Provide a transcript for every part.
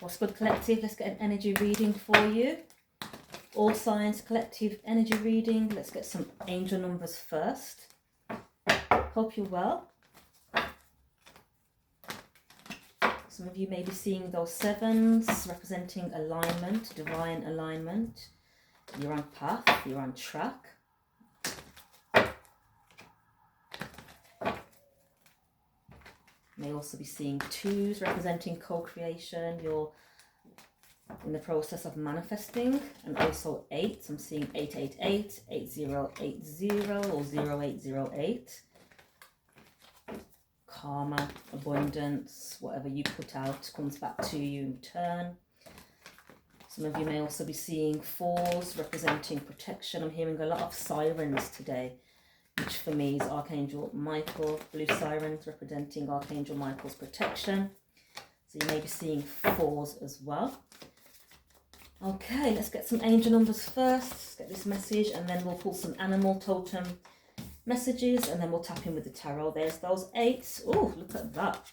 What's good, collective? Let's get an energy reading for you. All signs collective energy reading. Let's get some angel numbers first. Hope you're well. Some of you may be seeing those sevens representing alignment, divine alignment. You're on path, you're on track. May also be seeing twos representing co-creation. You're in the process of manifesting, and also eights. I'm seeing 888, 8080 or 0808. Karma, abundance, whatever you put out comes back to you in return. Some of you may also be seeing fours representing protection. I'm hearing a lot of sirens today, which for me is Archangel Michael. Blue sirens representing Archangel Michael's protection. So you may be seeing fours as well. Okay, let's get some angel numbers first. Let's get this message, and then we'll pull some animal totem messages, and then we'll tap in with the tarot. There's those eights. Oh, look at that.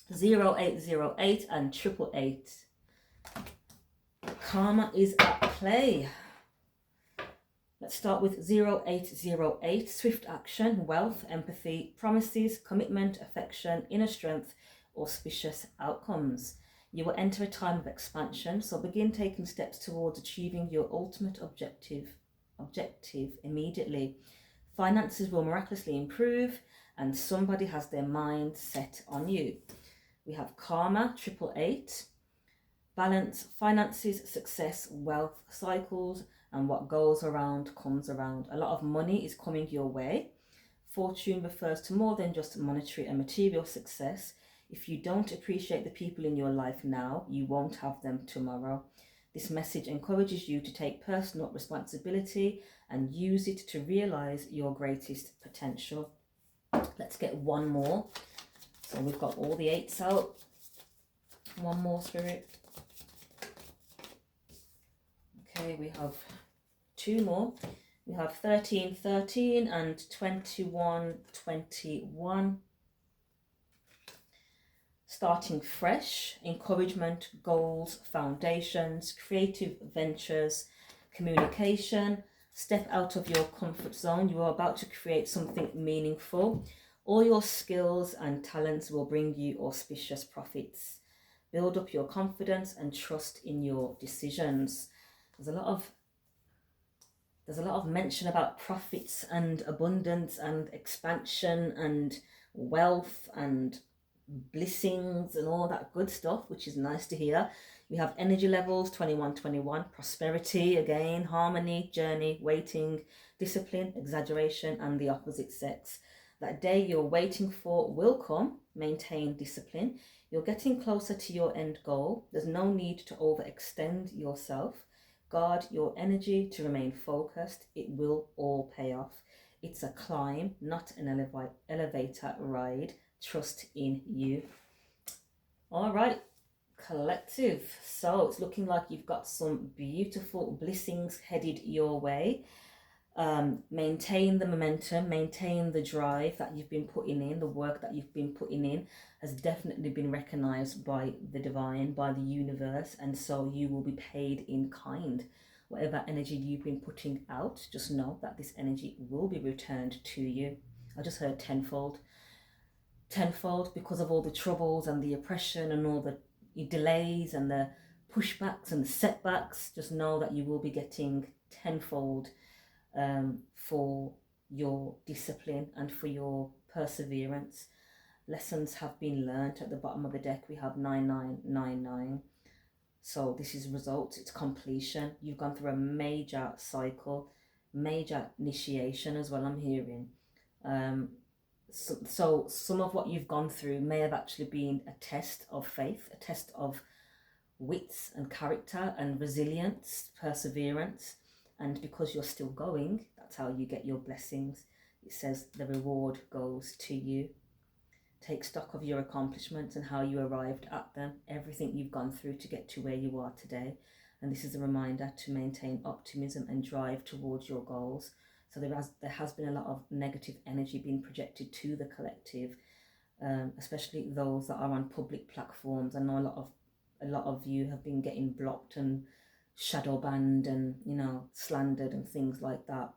0808 and 888. Karma is at play. Let's start with 0808. Swift action, wealth, empathy, promises, commitment, affection, inner strength, auspicious outcomes. You will enter a time of expansion, so begin taking steps towards achieving your ultimate objective immediately. Finances will miraculously improve, and somebody has their mind set on you. We have karma, 888. Balance, finances, success, wealth, cycles, and what goes around comes around. A lot of money is coming your way. Fortune refers to more than just monetary and material success. If you don't appreciate the people in your life now, you won't have them tomorrow. This message encourages you to take personal responsibility and use it to realize your greatest potential. Let's get one more. So we've got all the eights out. One more, Spirit. Okay, we have two more. We have 1313 and 2121. Starting fresh, encouragement, goals, foundations, creative ventures, communication. Step out of your comfort zone. You are about to create something meaningful. All your skills and talents will bring you auspicious profits. Build up your confidence and trust in your decisions. There's a lot of mention about profits and abundance and expansion and wealth and blessings and all that good stuff, which is nice to hear. We have energy levels 2121, prosperity, again, harmony, journey, waiting, discipline, exaggeration, and the opposite sex. That day you're waiting for will come. Maintain discipline. You're getting closer to your end goal. There's no need to overextend yourself. Guard your energy to remain focused. It will all pay off. It's a climb, not an elevator ride. Trust in you. All right, collective. So it's looking like you've got some beautiful blessings headed your way. Maintain the momentum, maintain the drive that you've been putting in. The work that you've been putting in has definitely been recognized by the divine, by the universe, and so you will be paid in kind. Whatever energy you've been putting out, just know that this energy will be returned to you. I just heard tenfold because of all the troubles and the oppression and all the delays and the pushbacks and the setbacks. Just know that you will be getting tenfold for your discipline and for your perseverance. Lessons have been learnt. At the bottom of the deck we have 9999. So this is results, it's completion. You've gone through a major cycle, major initiation as well, I'm hearing. So some of what you've gone through may have actually been a test of faith, a test of wits and character and resilience, perseverance. And because you're still going, that's how you get your blessings. It says the reward goes to you. Take stock of your accomplishments and how you arrived at them, everything you've gone through to get to where you are today. And this is a reminder to maintain optimism and drive towards your goals. So there has been a lot of negative energy being projected to the collective, especially those that are on public platforms. I know a lot of a lot of you have been getting blocked and shadow banned and, you know, slandered and things like that.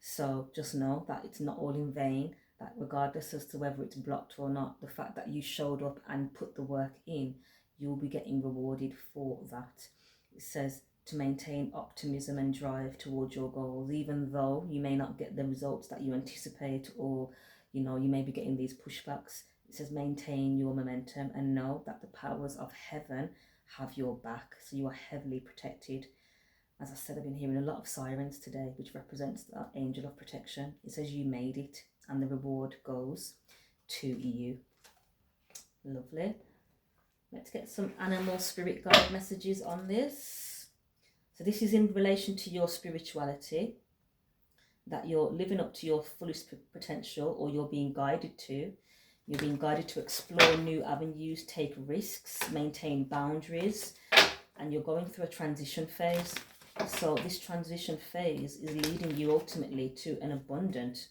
So just know that it's not all in vain, that regardless as to whether it's blocked or not, the fact that you showed up and put the work in, you'll be getting rewarded for that. It says to maintain optimism and drive towards your goals, even though you may not get the results that you anticipate, or, you know, you may be getting these pushbacks. It says maintain your momentum and know that the powers of heaven have your back. So you are heavily protected. As I said, I've been hearing a lot of sirens today, which represents the angel of protection. It says you made it and the reward goes to you. Lovely. Let's get some animal spirit guide messages on this. So this is in relation to your spirituality, that you're living up to your fullest potential, or you're being guided to. You're being guided to explore new avenues, take risks, maintain boundaries, and you're going through a transition phase. So this transition phase is leading you ultimately to an abundant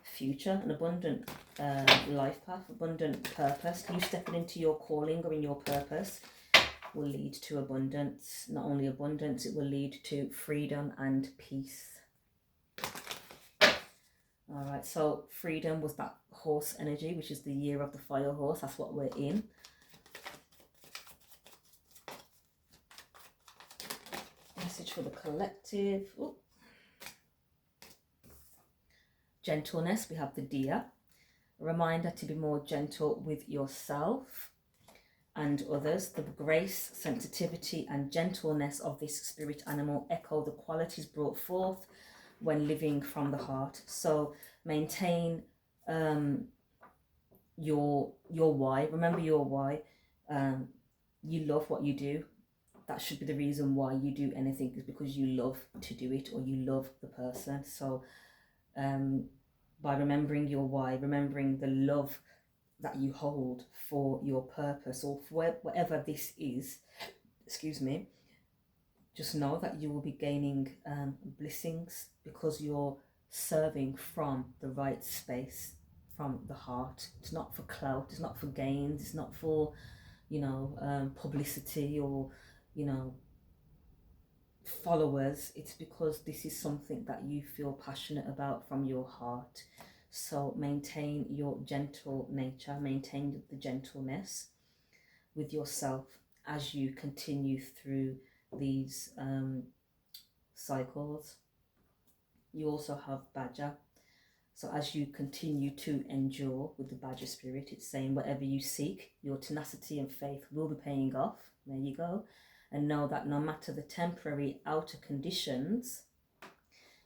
future, an abundant life path, abundant purpose. You stepping into your calling or in your purpose will lead to abundance. Not only abundance, it will lead to freedom and peace. All right, so freedom was that horse energy, which is the year of the fire horse. That's what we're in. Message for the collective. Ooh. Gentleness, we have the deer. A reminder to be more gentle with yourself and others. The grace, sensitivity and gentleness of this spirit animal echo the qualities brought forth when living from the heart. So maintain your why. Remember your why. You love what you do. That should be the reason why you do anything, is because you love to do it, or you love the person. So by remembering your why, remembering the love that you hold for your purpose, or for whatever this is, excuse me, just know that you will be gaining blessings, because you're serving from the right space, from the heart. It's not for clout, it's not for gains, it's not for, you know, publicity or, you know, followers. It's because this is something that you feel passionate about from your heart. So maintain your gentle nature, maintain the gentleness with yourself as you continue through these cycles. You also have Badger. So as you continue to endure with the Badger spirit, it's saying whatever you seek, your tenacity and faith will be paying off. There you go. And know that no matter the temporary outer conditions,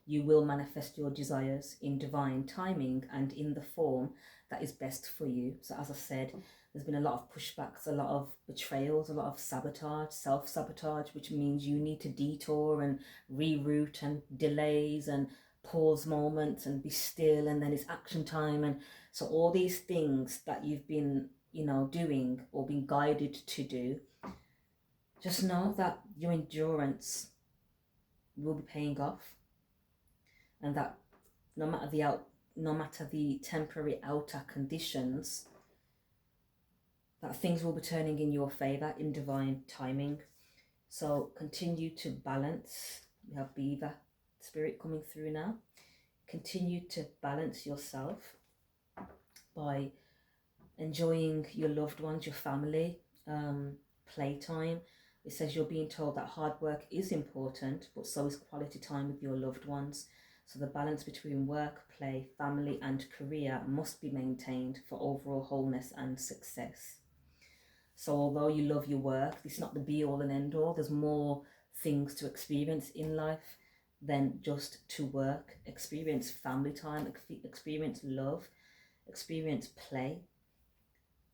you will manifest your desires in divine timing and in the form that is best for you. So as I said, there's been a lot of pushbacks, a lot of betrayals, a lot of sabotage, self-sabotage, which means you need to detour and reroute, and delays and pause moments and be still, and then it's action time. And so all these things that you've been, you know, doing or being guided to do, just know that your endurance will be paying off, and that no matter the temporary outer conditions, that things will be turning in your favor in divine timing. So continue to balance. We have Beaver spirit coming through now. Continue to balance yourself by enjoying your loved ones, your family, playtime. It says you're being told that hard work is important, but so is quality time with your loved ones. So the balance between work, play, family and career must be maintained for overall wholeness and success. So although you love your work, it's not the be all and end all. There's more things to experience in life than just to work. Experience family time, experience love, experience play.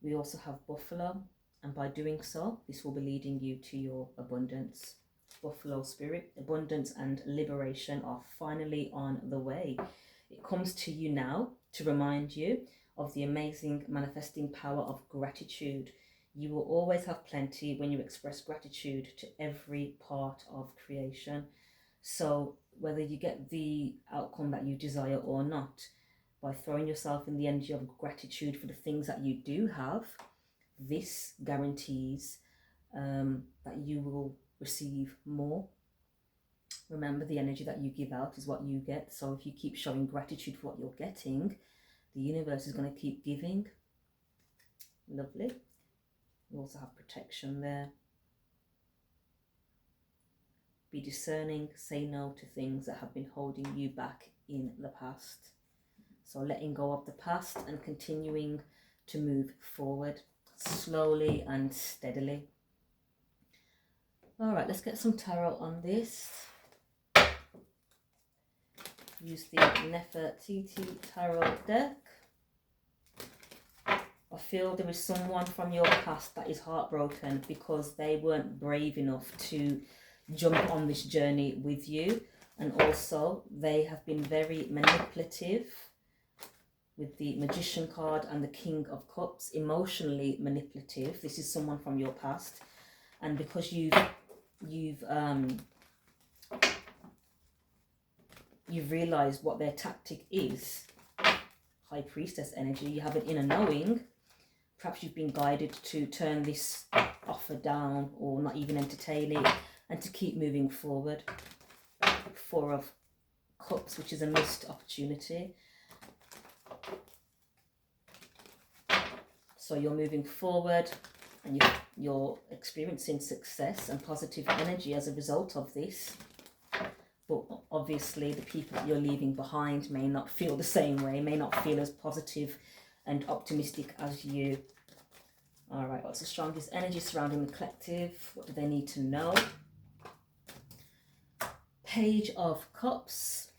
We also have Buffalo, and by doing so, this will be leading you to your abundance. Buffalo spirit, abundance and liberation are finally on the way. It comes to you now to remind you of the amazing manifesting power of gratitude. You will always have plenty when you express gratitude to every part of creation. So whether you get the outcome that you desire or not, by throwing yourself in the energy of gratitude for the things that you do have, this guarantees that you will receive more. Remember, the energy that you give out is what you get. So if you keep showing gratitude for what you're getting, the universe is going to keep giving. Lovely. You also have protection there. Be discerning, say no to things that have been holding you back in the past. So letting go of the past and continuing to move forward slowly and steadily. All right, let's get some tarot on this. Use the Nefertiti Tarot deck. I feel there is someone from your past that is heartbroken because they weren't brave enough to jump on this journey with you. And also, they have been very manipulative with the Magician card and the King of Cups. Emotionally manipulative. This is someone from your past. And because you've realized what their tactic is, High Priestess energy, you have an inner knowing. Perhaps you've been guided to turn this offer down or not even entertain it and to keep moving forward. Four of Cups, which is a missed opportunity. So you're moving forward and you're experiencing success and positive energy as a result of this. But obviously the people that you're leaving behind may not feel the same way, may not feel as positive and optimistic as you. All right, what's the strongest energy surrounding the collective? What do they need to know? Page of Cups.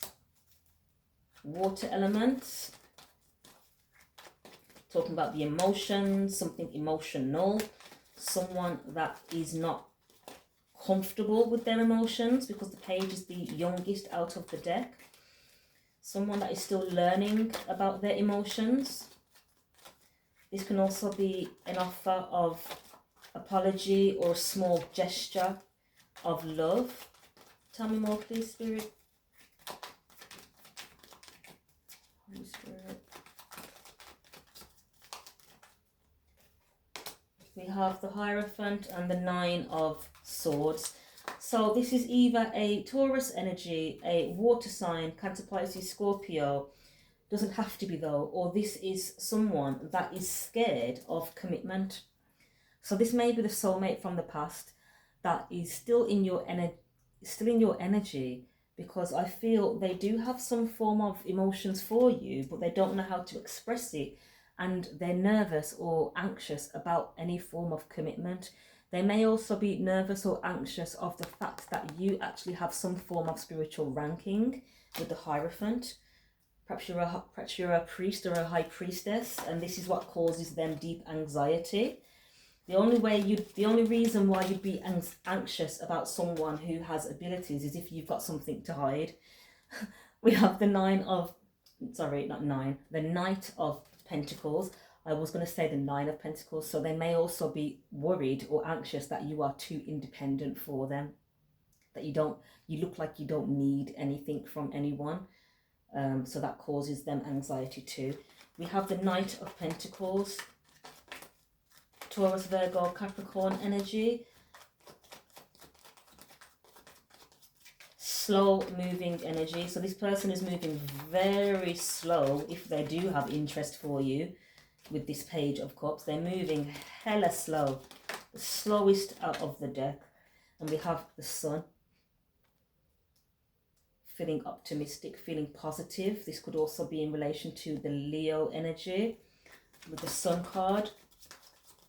Water element. Talking about the emotions, something emotional. Someone that is not comfortable with their emotions because the page is the youngest out of the deck. Someone that is still learning about their emotions. This can also be an offer of apology or a small gesture of love. Tell me more, please, Spirit. Holy Spirit. We have the Hierophant and the Nine of Swords. So this is either a Taurus energy, a water sign, Cancer, Pisces, Scorpio. Doesn't have to be though. Or this is someone that is scared of commitment. So this may be the soulmate from the past that is still in your energy, because I feel they do have some form of emotions for you, but they don't know how to express it. And they're nervous or anxious about any form of commitment. They may also be nervous or anxious of the fact that you actually have some form of spiritual ranking with the Hierophant. Perhaps you're a priest or a high priestess, and this is what causes them deep anxiety. The only reason why you'd be anxious about someone who has abilities is if you've got something to hide. We have the the Knight of Pentacles. I was going to say the Nine of Pentacles. So they may also be worried or anxious that you are too independent for them. That you look like you don't need anything from anyone. So that causes them anxiety too. We have the Knight of Pentacles. Taurus, Virgo, Capricorn energy. Slow moving energy. So this person is moving very slow if they do have interest for you with this Page of Cups. They're moving hella slow. The slowest out of the deck. And we have the Sun. Feeling optimistic, feeling positive. This could also be in relation to the Leo energy with the Sun card.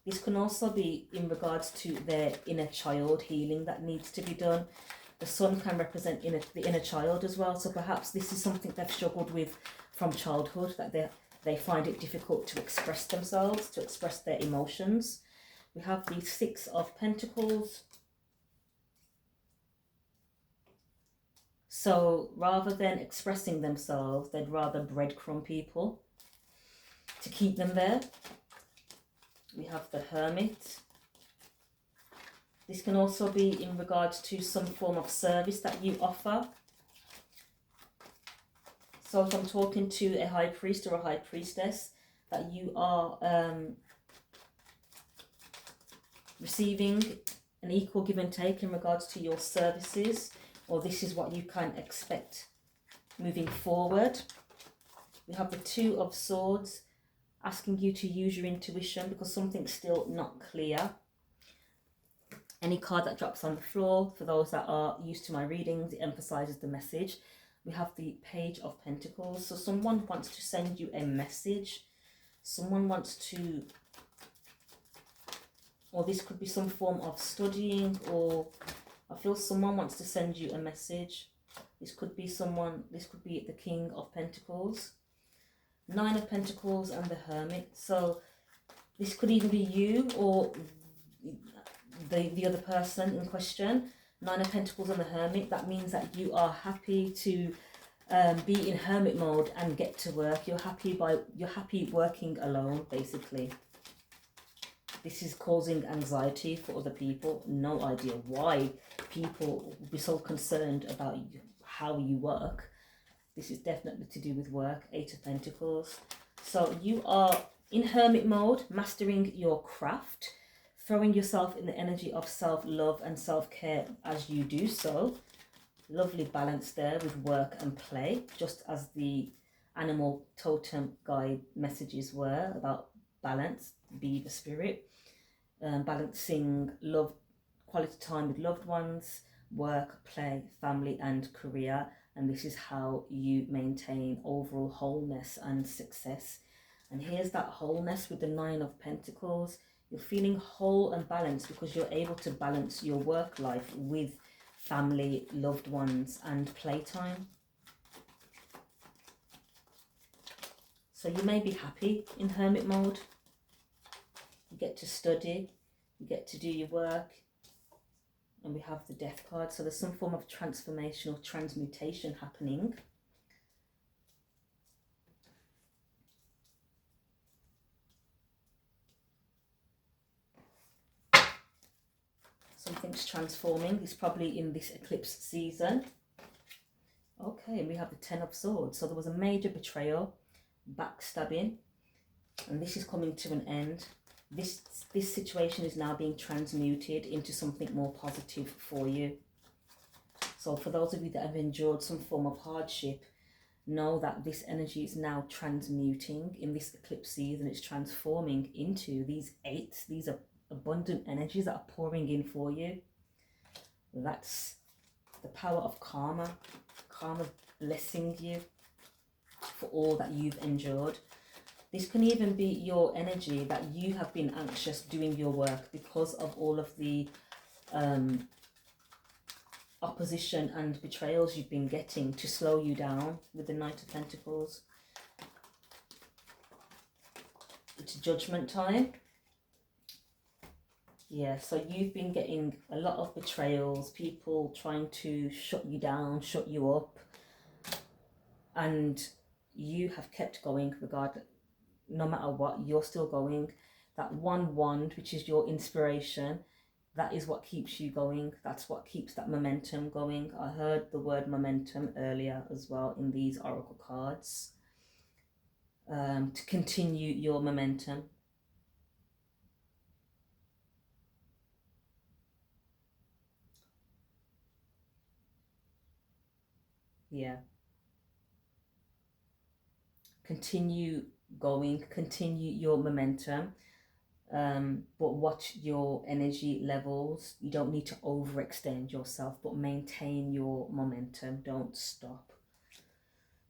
This can also be in regards to their inner child healing that needs to be done. The Sun can represent the inner child as well. So perhaps this is something they've struggled with from childhood, that they find it difficult to express themselves, to express their emotions. We have the Six of Pentacles. So rather than expressing themselves, they'd rather breadcrumb people to keep them there. We have the Hermit. This can also be in regards to some form of service that you offer. So if I'm talking to a high priest or a high priestess, that you are receiving an equal give and take in regards to your services, or this is what you can expect moving forward. We have the Two of Swords, asking you to use your intuition because something's still not clear. Any card that drops on the floor, for those that are used to my readings, it emphasizes the message. We have the Page of Pentacles. So someone wants to send you a message. Someone wants to, or this could be some form of studying, or I feel someone wants to send you a message. This could be someone, this could be the King of Pentacles, Nine of Pentacles and the Hermit. So this could even be you or the other person in question. Nine of Pentacles and the Hermit. That means that you are happy to be in hermit mode and get to work. You're happy working alone, basically. This is causing anxiety for other people. No idea why people will be so concerned about how you work. This is definitely to do with work. Eight of Pentacles. So you are in hermit mode, mastering your craft, throwing yourself in the energy of self-love and self-care as you do so. Lovely balance there with work and play, just as the animal totem guide messages were about balance, beaver spirit. Balancing love, quality time with loved ones, work, play, family and career. And this is how you maintain overall wholeness and success. And here's that wholeness with the Nine of Pentacles. You're feeling whole and balanced because you're able to balance your work life with family, loved ones and playtime. So you may be happy in hermit mode. You get to study, you get to do your work. And we have the Death card. So there's some form of transformation or transmutation happening. Something's transforming. It's probably in this eclipse season. Okay, and we have the Ten of Swords. So there was a major betrayal, backstabbing, and this is coming to an end. This situation is now being transmuted into something more positive for you. So for those of you that have endured some form of hardship, know that this energy is now transmuting in this eclipse season. It's transforming into these eights. These are abundant energies that are pouring in for you. That's the power of karma. Karma blessing you for all that you've endured. This can even be your energy that you have been anxious doing your work because of all of the opposition and betrayals you've been getting to slow you down with the Knight of Pentacles. It's judgment time. Yeah, so you've been getting a lot of betrayals, people trying to shut you down, shut you up, and you have kept going regardless. No matter what, you're still going. That one wand, which is your inspiration, that is what keeps you going. That's what keeps that momentum going. I heard the word momentum earlier as well in these oracle cards. To continue your momentum. Yeah. Continue going, continue your momentum. But watch your energy levels. You don't need to overextend yourself, but maintain your momentum. Don't stop.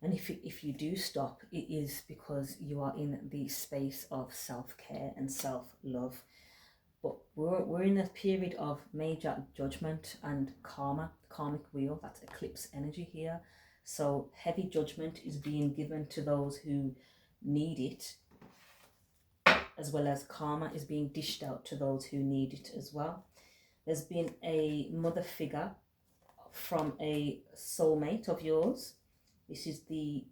And if you do stop, it is because you are in the space of self-care and self-love. But we're in a period of major judgment and karma, karmic wheel. That's eclipse energy here. So heavy judgment is being given to those who need it, as well as karma is being dished out to those who need it as well. There's been a mother figure from a soulmate of yours. This is the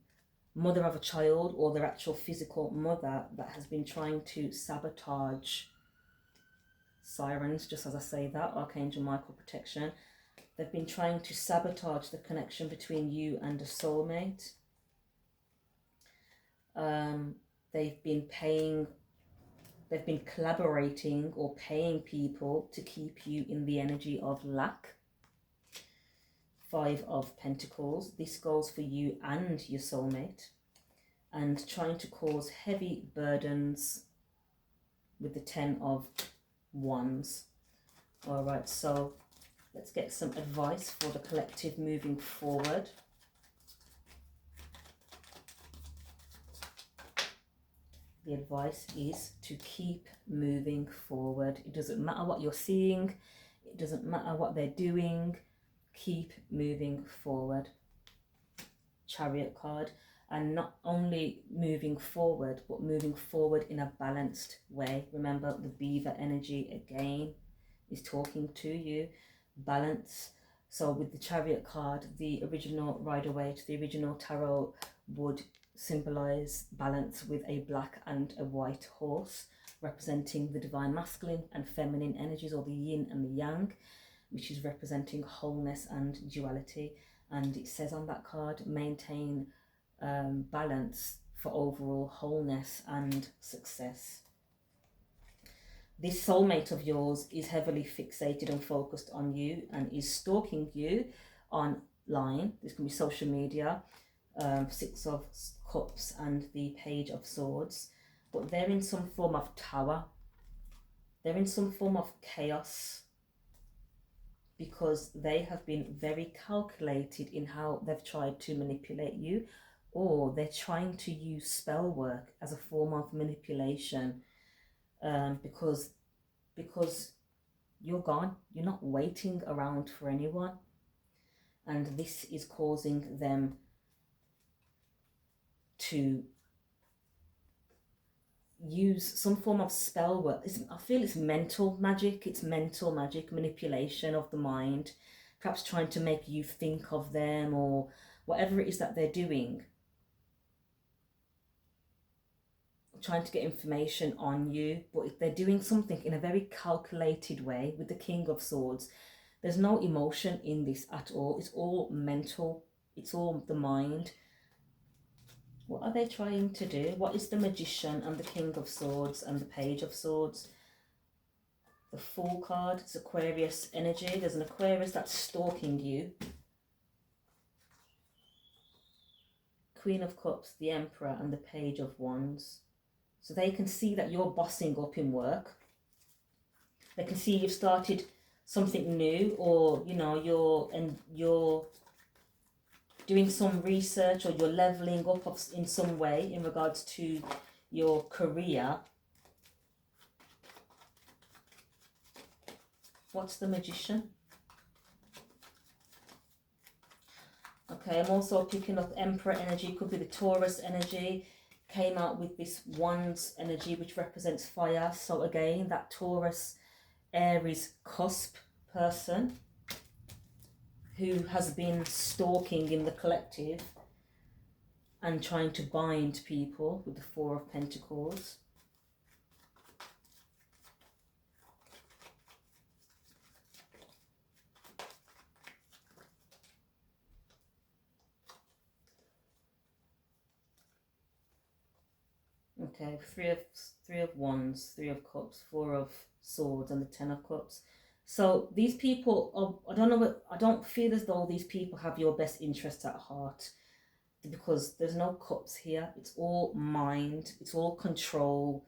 mother of a child or their actual physical mother that has been trying to sabotage. Sirens, just as I say that, Archangel Michael protection. They've been trying to sabotage the connection between you and a soulmate. They've been paying they've been collaborating or paying people to keep you in the energy of lack. 5 of Pentacles. This goes for you and your soulmate. And trying to cause heavy burdens with the 10 of Wands. All right, so let's get some advice for the collective moving forward. The advice is to keep moving forward. It doesn't matter what you're seeing. It doesn't matter what they're doing. Keep moving forward. Chariot card. And not only moving forward, but moving forward in a balanced way. Remember, the beaver energy again is talking to you. Balance. So with the Chariot card, the original Rider-Waite, the original tarot would symbolize balance with a black and a white horse, representing the divine masculine and feminine energies, or the yin and the yang, which is representing wholeness and duality. And it says on that card, maintain balance for overall wholeness and success. This soulmate of yours is heavily fixated and focused on you and is stalking you online. This can be social media. 6 of Cups and the Page of Swords. But they're in some form of tower. They're in some form of chaos, because they have been very calculated in how they've tried to manipulate you, or they're trying to use spell work as a form of manipulation, because you're gone. You're not waiting around for anyone, and this is causing them to use some form of spell work. I feel it's mental magic. It's mental magic, manipulation of the mind, perhaps trying to make you think of them, or whatever it is that they're doing, trying to get information on you. But if they're doing something in a very calculated way, with the King of Swords, there's no emotion in this at all. It's all mental. It's all the mind. What are they trying to do? What is the Magician and the King of Swords and the Page of Swords? The Fool card, it's Aquarius energy. There's an Aquarius that's stalking you. Queen of Cups, the Emperor and the Page of Wands. So they can see that you're bossing up in work. They can see you've started something new, or you know, you're doing some research, or you're leveling up in some way in regards to your career. What's the Magician? Okay, I'm also picking up Emperor energy. Could be the Taurus energy. Came out with this Wands energy, which represents fire. So again, that Taurus, Aries cusp person who has been stalking in the collective and trying to bind people, with the 4 of Pentacles. Okay, three of Wands, 3 of Cups, 4 of Swords and the 10 of Cups. So these people are, I don't feel as though these people have your best interests at heart, because there's no cups here. It's all mind, it's all control,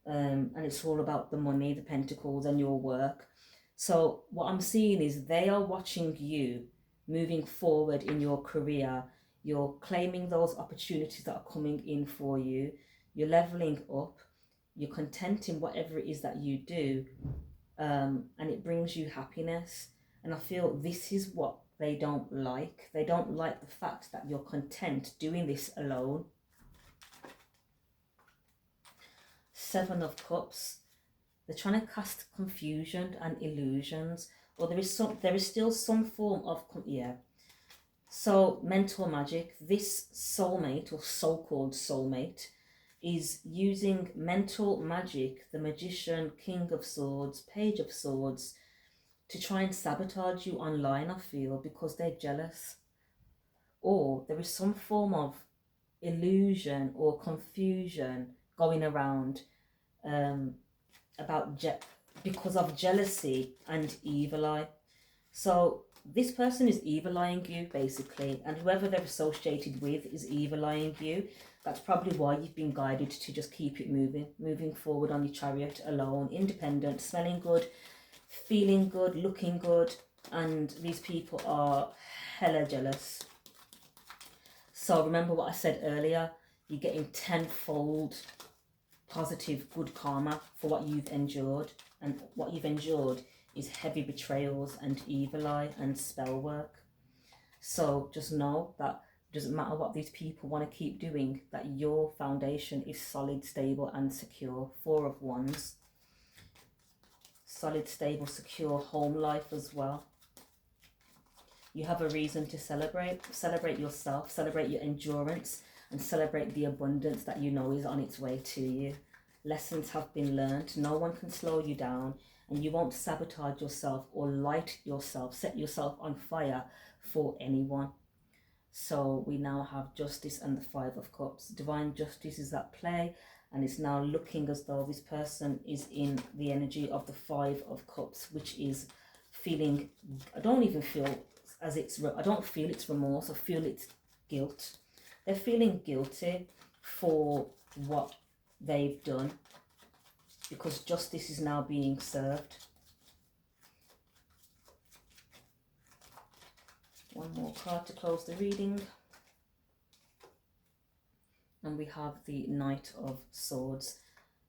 and it's all about the money, the Pentacles and your work. So what I'm seeing is they are watching you moving forward in your career. You're claiming those opportunities that are coming in for you. You're leveling up. You're content in whatever it is that you do. And it brings you happiness. And I feel this is what they don't like. They don't like the fact that you're content doing this alone. 7 of Cups. They're trying to cast confusion and illusions, or there is still some form of, yeah. So mental magic. This soulmate, or so-called soulmate, is using mental magic, the Magician, King of Swords, Page of Swords, to try and sabotage you online, I feel, because they're jealous. Or there is some form of illusion or confusion going around about because of jealousy and evil eye. So this person is evil eyeing you basically, and whoever they're associated with is evil eyeing you. That's probably why you've been guided to just keep it moving forward on your chariot alone, independent, smelling good, feeling good, looking good. And these people are hella jealous. So remember what I said earlier, you're getting tenfold positive good karma for what you've endured, and what you've endured is heavy betrayals and evil eye and spell work. So just know that it doesn't matter what these people want to keep doing, that your foundation is solid, stable and secure. Four of Wands. Solid, stable, secure home life as well. You have a reason to celebrate yourself, celebrate your endurance, and celebrate the abundance that you know is on its way to you. Lessons have been learned. No one can slow you down, and you won't sabotage yourself or light yourself, set yourself on fire for anyone. So we now have Justice and the Five of Cups. Divine justice is at play, and it's now looking as though this person is in the energy of the Five of Cups, which is feeling, I don't feel it's remorse, I feel it's guilt. They're feeling guilty for what they've done, because justice is now being served. One more card to close the reading. And we have the Knight of Swords.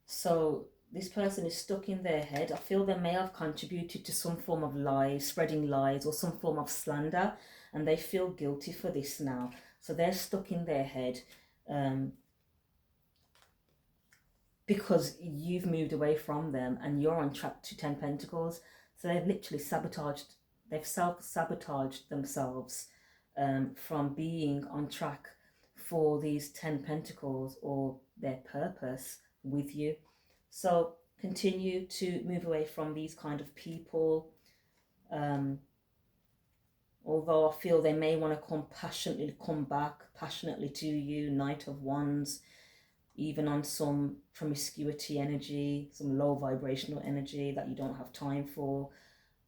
So this person is stuck in their head. I feel they may have contributed to some form of lies, spreading lies or some form of slander, and they feel guilty for this now. So they're stuck in their head because you've moved away from them and you're on track to 10 Pentacles. So they've literally they've self-sabotaged themselves from being on track for these 10 Pentacles or their purpose with you. So continue to move away from these kind of people. Although I feel they may want to come back passionately to you. Knight of Wands, even on some promiscuity energy, some low vibrational energy that you don't have time for.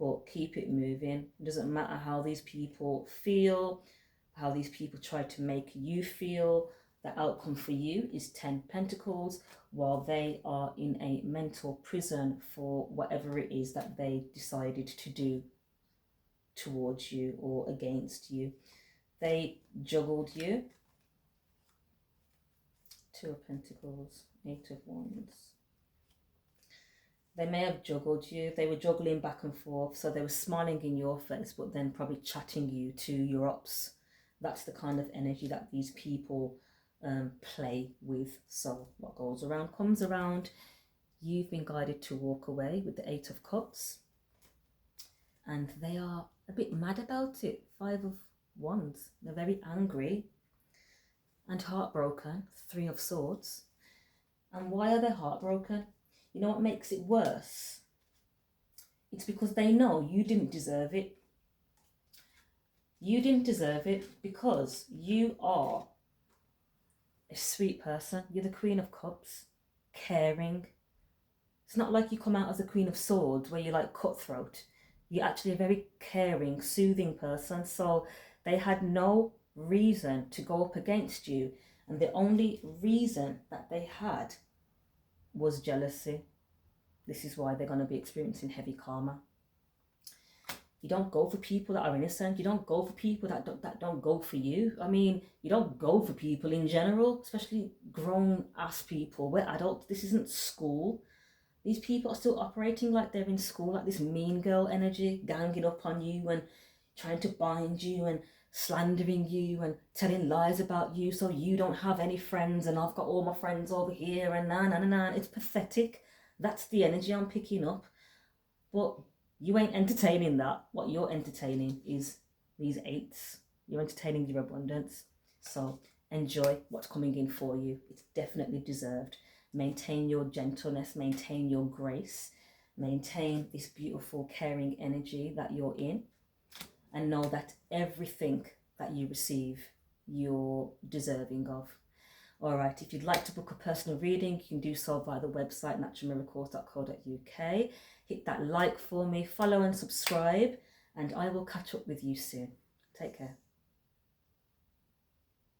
But keep it moving. It doesn't matter how these people feel, how these people try to make you feel. The outcome for you is 10 Pentacles, while they are in a mental prison for whatever it is that they decided to do towards you or against you. They juggled you. 2 of Pentacles, 8 of Wands. They may have juggled you. They were juggling back and forth. So they were smiling in your face, but then probably chatting you to your ups. That's the kind of energy that these people play with. So what goes around comes around. You've been guided to walk away with the 8 of Cups. And they are a bit mad about it. 5 of Wands. They're very angry and heartbroken. 3 of Swords. And why are they heartbroken? You know what makes it worse? It's because they know you didn't deserve it. You didn't deserve it because you are a sweet person. You're the Queen of Cups. Caring. It's not like you come out as the Queen of Swords where you're like cutthroat. You're actually a very caring, soothing person. So they had no reason to go up against you. And the only reason that they had was jealousy. This is why they're going to be experiencing heavy karma. You don't go for people that are innocent. You don't go for people that don't go for you. I mean, you don't go for people in general, especially grown-ass people. We're adults. This isn't school. These people are still operating like they're in school, like this mean girl energy, ganging up on you and trying to bind you and slandering you and telling lies about you so you don't have any friends and I've got all my friends over here and na. It's pathetic. That's the energy I'm picking up. But you ain't entertaining that. What you're entertaining is these 8s. You're entertaining your abundance. So enjoy what's coming in for you. It's definitely deserved. Maintain your gentleness, maintain your grace, maintain this beautiful, caring energy that you're in, and know that everything that you receive, you're deserving of. All right, if you'd like to book a personal reading, you can do so via the website naturalmiracles.co.uk. Hit that like for me, follow and subscribe, and I will catch up with you soon. Take care.